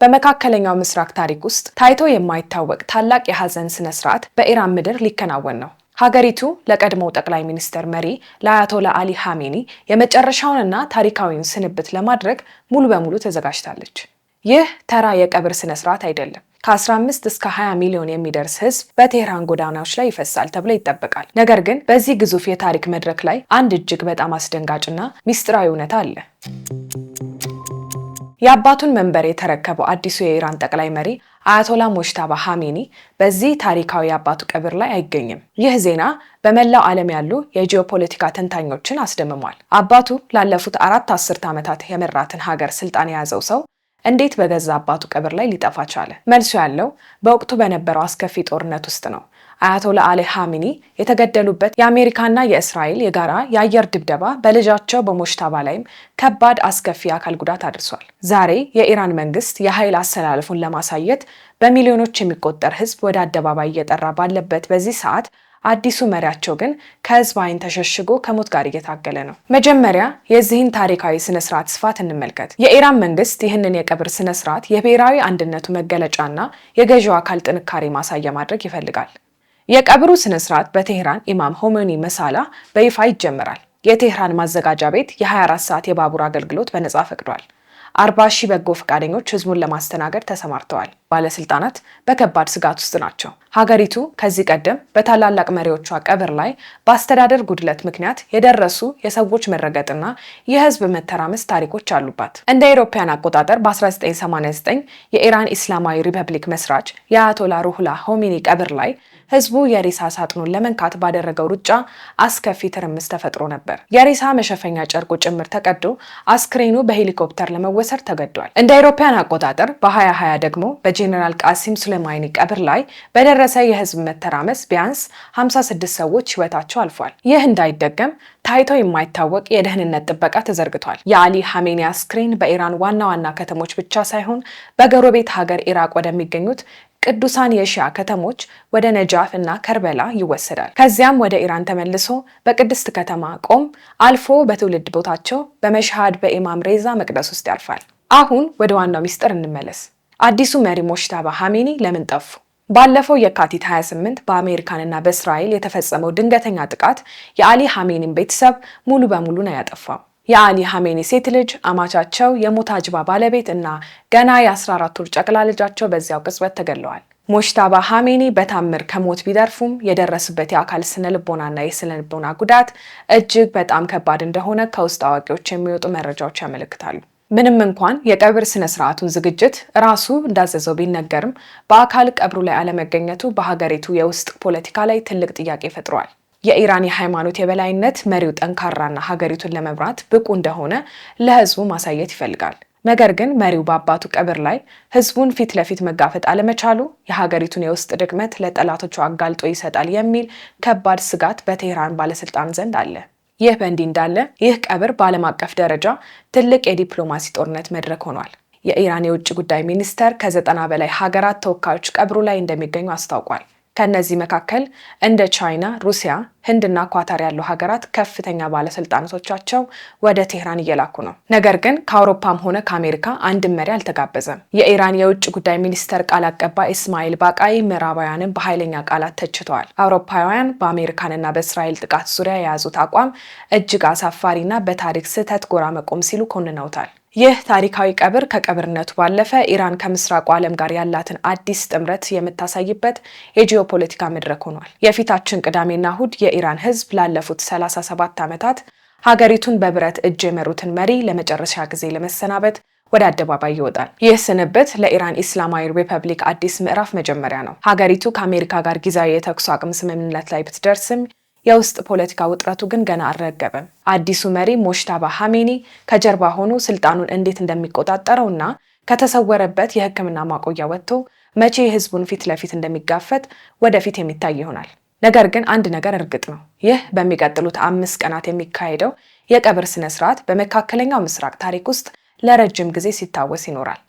በመካከለኛው ምስራቅ ታሪክ ውስጥ ታይቶ የማይታወቅ ታላቅ የሐዘን ስነ ስርዓት በኢራን ምድር ሊከናወን ነው። ሀገሪቱ ለቀድሞው ጠቅላይ ሚኒስትር መሪ ለአያቶላ አሊ ኻሜኒ የመጨረሻውንና ታሪካዊውን ስንብት ለማድረግ ሙሉ በሙሉ ተዘጋጅታለች። ይህ ተራ የቀብር ስነ ስርዓት አይደለም። ከ15 እስከ 20 ሚሊዮን የሚደርስ ህዝብ በቴህራን ጎዳናዎች ላይ ይፈሳል ተብሎ ይጠበቃል። ነገር ግን በዚህ ግዙፍ የታሪክ መድረክ ላይ አንድ እጅግ በጣም አስደንጋጭና ሚስጥራዊ እውነታ አለ። የአባቱን መንበር የተረከበው አዲሱ የኢራን ጠቅላይ መሪ አያቶላ ሞጅተባ ኻሜኒ በዚህ ታሪካዊ የአባቱ ቀብር ላይ አይገኝም። ይህ ዜና በመላው ዓለም ያሉ የጂኦፖለቲካ ተንታኞችን አስደምሟል። አባቱ ላለፉት 4 አስርት ዓመታት የመራትን ሀገር ስልጣን የያዘው ሰው እንዴት በገዛ አባቱ ቀብር ላይ ሊጠፋ ቻለ? መልሱ ያለው በወቅቱ በነበረው አስከፊ ጦርነት ውስጥ ነው። አያቶላ አሊ ኻሜኒ የተገደሉበት የአሜሪካና የእስራኤል የጋራ የአየር ድብደባ በልጃቸው በሞጅተባ ላይም ከባድ አስከፊ አካል ጉዳት አድርሷል። ዛሬ የኢራን መንግስት የኃይል አሰላለፉን ለማሳየት በሚሊዮኖች የሚቆጠር ህዝብ ወደ አደባባይ እየጠራ ባለበት በዚህ ሰዓት አዲሱ መሪያቸው ግን ከህዝብ አይን ተሸሽጎ ከሞት ጋር እየታገለ ነው። መጀመሪያ የዚህን ታሪካዊ ስነ ስርዓት ስፋት እንመልከት። የኢራን መንግስት ይህንን የቀብር ስነ ስርዓት የብሔራዊ አንድነቱ መገለጫና የገዢው አካል ጥንካሬ ማሳያ ማድረግ ይፈልጋል። የቀብሩ ስነ ስርዓት በቴህራን ኢማም ሆሜኒ መሳላ በይፋ ይጀምራል። የቴህራን ማዘጋጃ ቤት የ24 ሰዓት የባቡር አገልግሎት በነጻ ፈቅዷል። 40 ሺህ በጎ ፈቃደኞች ህዝቡን ለማስተናገድ ተሰማርተዋል። ባለስልጣናት በከባድ ስጋት ውስጥ ናቸው። ሀገሪቱ ከዚህ ቀደም በታላላቅ መሪዎቿ ቀብር ላይ በአስተዳደር ጉድለት ምክንያት የደረሱ የሰዎች መረገጥና የህዝብ መተራመስ ታሪኮች አሉባት። እንደ አውሮፓውያን አቆጣጠር በ1989 የኢራን ኢስላማዊ ሪፐብሊክ መስራች የአያቶላ ሩሁላ ሆሜኒ ቀብር ላይ ህዝቡ የሬሳ ሳጥኑን ለመንካት ባደረገው ሩጫ አስከፊ ትርምስ ተፈጥሮ ነበር። የሬሳ መሸፈኛ ጨርቁ ጭምር ተቀዶ አስክሬኑ በሄሊኮፕተር ለመወሰድ ተገዷል። እንደ አውሮፓውያን አቆጣጠር በ2020 ደግሞ በጄኔራል ቃሲም ሱሌማኒ ቀብር ላይ በደረሰ የህዝብ መተራመስ ቢያንስ 56 ሰዎች ህይወታቸው አልፏል። ይህ እንዳይደገም ታይቶ የማይታወቅ የደህንነት ጥበቃ ተዘርግቷል። የአሊ ኻሜኒ አስክሬን በኢራን ዋና ዋና ከተሞች ብቻ ሳይሆን በጎረቤት ሀገር ኢራቅ ወደሚገኙት ቅዱሳን የሺያ ከተሞች ወደ ነጃፍ እና ከርበላ ይወሰዳል። ከዚያም ወደ ኢራን ተመልሶ በቅድስት ከተማ ቆም አልፎ በትውልድ ቦታቸው በመሽሃድ በኢማም ሬዛ መቅደስ ውስጥ ያርፋል። አሁን ወደ ዋናው ሚስጥር እንመለስ። አዲሱ መሪ ሞጅተባ ኻሜኒ ለምን ጠፉ? ባለፈው የካቲት 28 በአሜሪካንና በእስራኤል የተፈጸመው ድንገተኛ ጥቃት የአሊ ኻሜኒን ቤተሰብ ሙሉ በሙሉ ነው ያጠፋው። የአሊ ኻሜኒ ሴት ልጅ፣ አማቻቸው፣ የሞታጅባ ባለቤት እና ገና የ14 ወር ጨቅላ ልጃቸው በዚያው ቅጽበት ተገድለዋል። ሞጅተባ ኻሜኒ በታምር ከሞት ቢደርፉም የደረሱበት የአካል ስነ ልቦናና የስነ ልቦና ጉዳት እጅግ በጣም ከባድ እንደሆነ ከውስጥ አዋቂዎች የሚወጡ መረጃዎች ያመለክታሉ። ምንም እንኳን የቀብር ስነ ስርዓቱን ዝግጅት ራሱ እንዳዘዘው ቢነገርም በአካል ቀብሩ ላይ አለመገኘቱ በሀገሪቱ የውስጥ ፖለቲካ ላይ ትልቅ ጥያቄ ፈጥሯል። የኢራን የሃይማኖት የበላይነት መሪው ጠንካራና ሀገሪቱን ለመምራት ብቁ እንደሆነ ለህዝቡ ማሳየት ይፈልጋል። ነገር ግን መሪው በአባቱ ቀብር ላይ ህዝቡን ፊት ለፊት መጋፈጥ አለመቻሉ የሀገሪቱን የውስጥ ድክመት ለጠላቶቹ አጋልጦ ይሰጣል የሚል ከባድ ስጋት በቴህራን ባለስልጣን ዘንድ አለ። ይህ በእንዲህ እንዳለ ይህ ቀብር በዓለም አቀፍ ደረጃ ትልቅ የዲፕሎማሲ ጦርነት መድረክ ሆኗል። የኢራን የውጭ ጉዳይ ሚኒስቴር ከ90 በላይ ሀገራት ተወካዮች ቀብሩ ላይ እንደሚገኙ አስታውቋል። ከነዚህ መካከል እንደ ቻይና፣ ሩሲያ፣ ህንድና ኳታር ያሉ ሀገራት ከፍተኛ ባለስልጣናቶቻቸው ወደ ቴህራን እየላኩ ነው። ነገር ግን ከአውሮፓም ሆነ ከአሜሪካ አንድም መሪ አልተጋበዘም። የኢራን የውጭ ጉዳይ ሚኒስቴር ቃል አቀባይ እስማኤል ባቃይ ምዕራባውያንን በኃይለኛ ቃላት ተችተዋል። አውሮፓውያን በአሜሪካንና በእስራኤል ጥቃት ዙሪያ የያዙት አቋም እጅግ አሳፋሪና በታሪክ ስህተት ጎራ መቆም ሲሉ ኮንነውታል። ይህ ታሪካዊ ቀብር ከቀብርነቱ ባለፈ ኢራን ከምስራቁ ዓለም ጋር ያላትን አዲስ ጥምረት የምታሳይበት የጂኦፖለቲካ መድረክ ሆኗል። የፊታችን ቅዳሜና እሁድ የኢራን ህዝብ ላለፉት 37 ዓመታት ሀገሪቱን በብረት እጅ የመሩትን መሪ ለመጨረሻ ጊዜ ለመሰናበት ወደ አደባባይ ይወጣል። ይህ ስንብት ለኢራን ኢስላማዊ ሪፐብሊክ አዲስ ምዕራፍ መጀመሪያ ነው። ሀገሪቱ ከአሜሪካ ጋር ጊዜያዊ የተኩስ አቁም ስምምነት ላይ ብትደርስም የውስጥ ፖለቲካ ውጥረቱ ግን ገና አልረገበም። አዲሱ መሪ ሞጅተባ ኻሜኒ ከጀርባ ሆኖ ስልጣኑን እንዴት እንደሚቆጣጠረውና ከተሰወረበት የሕክምና ማቆያ ወጥቶ መቼ ህዝቡን ፊት ለፊት እንደሚጋፈጥ ወደፊት የሚታይ ይሆናል። ነገር ግን አንድ ነገር እርግጥ ነው። ይህ በሚቀጥሉት 5 ቀናት የሚካሄደው የቀብር ስነ ስርዓት በመካከለኛው ምስራቅ ታሪክ ውስጥ ለረጅም ጊዜ ሲታወስ ይኖራል።